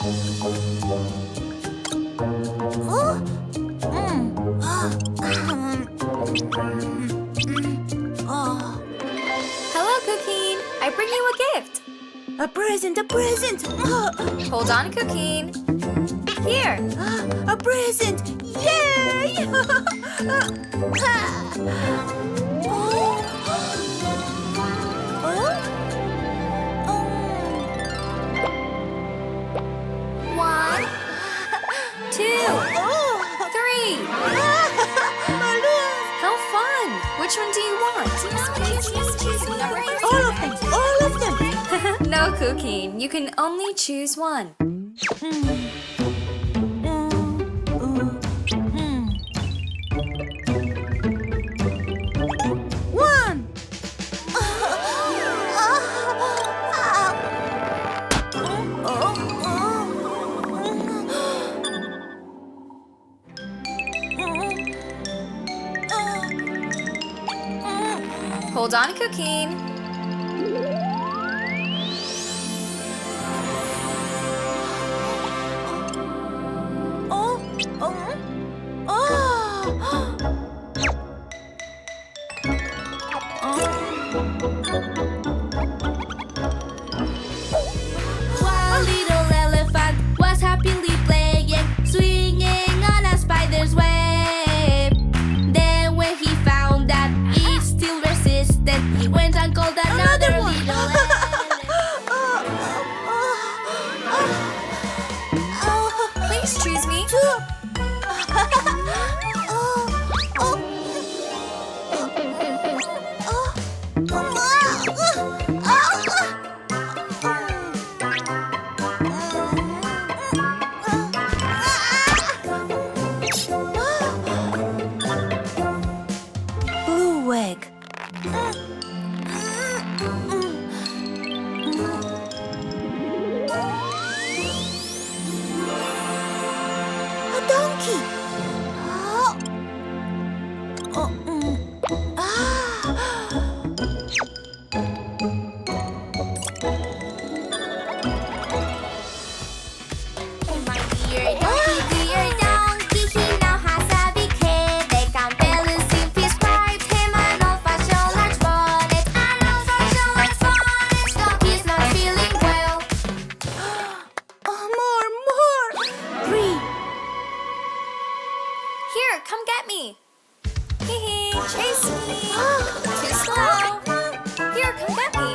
Hello, Cuquin. I bring you a gift. A present, a present! Hold on, Cuquin. Here. A present! Yay! One, two, three. How fun! Which one do you want? All of them! All of them! No, Cuquin. You can only choose one. One! Hold on, Cuquin. One little elephant was happily playing, swinging on a spider's web. Then when he found that it still resisted, he went and called another little elephant. Please choose me. Blue egg. A donkey. Dear donkey, he now has a big head. They can barely seem prescribed him an old-fashioned large bonnet. An old-fashioned large bonnet, so he's not feeling well. More! Three. Here, come get me. Hee hee, chase me. Too slow. Here, come get me.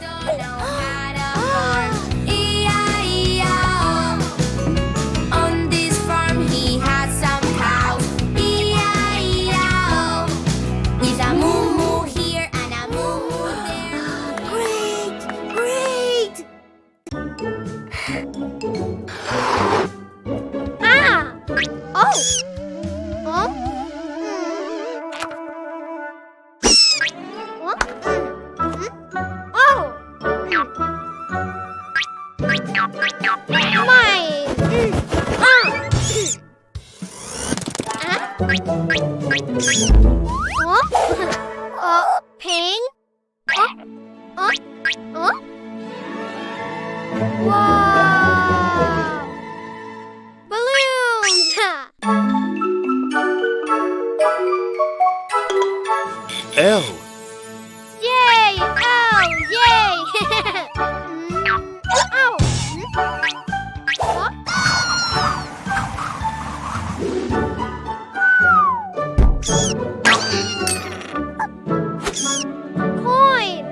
Don't know how to farm. E-I-E-I-O. On this farm he has some cows. E-I-E-I-O. With a moo-moo here and a moo-moo there. Great! Ping? Wow! Balloons! L. Yay! Oh, yay! Oh! Coin!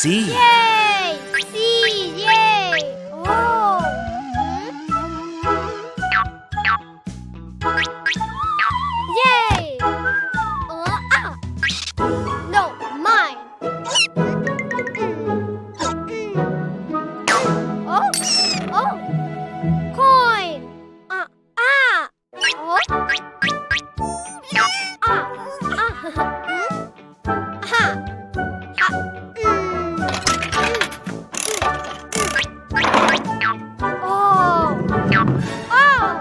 C. Yay! C, yay! Oh! Yay! No, mine. Oh, oh, coin. Oh.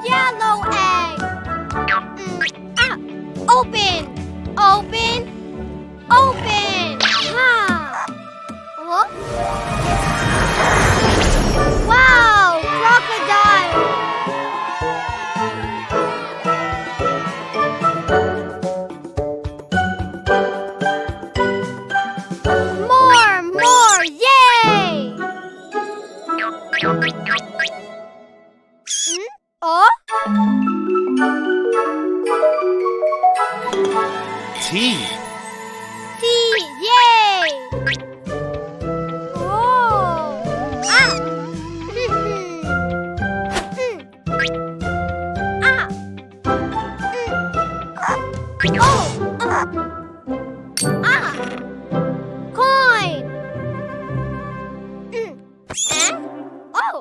Yellow egg. Open. Open. Open. Wow, crocodile. More, yay! Oh? T. T, yay! Oh! Coin! Oh!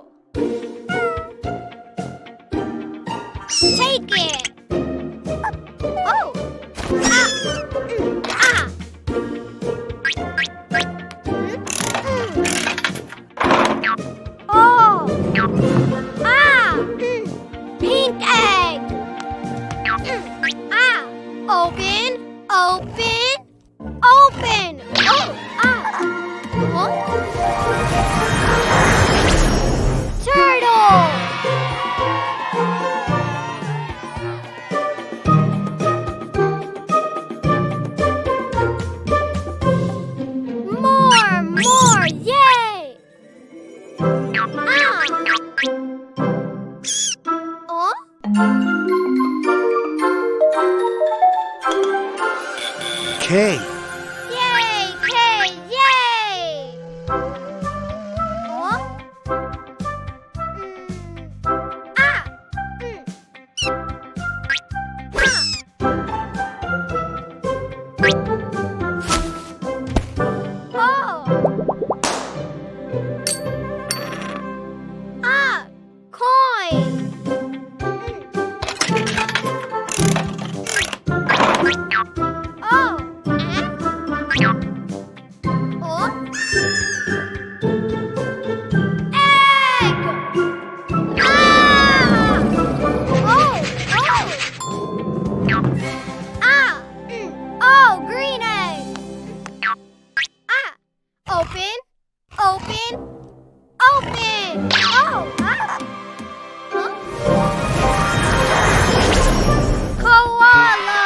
Take it! Oh! Oh! Pink egg! Open! Open! Open! Oh! Turtle! More, yay! Oh? K. Yay! K! Yay! Oh? Coin! Oh! Egg! Oh, green egg! Open! Open! Open! Oh! Koala!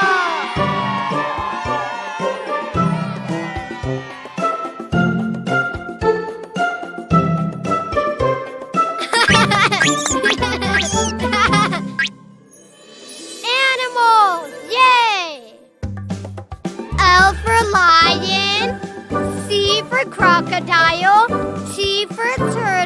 Animals! Yay! L for lion, C for crocodile, T for turtle.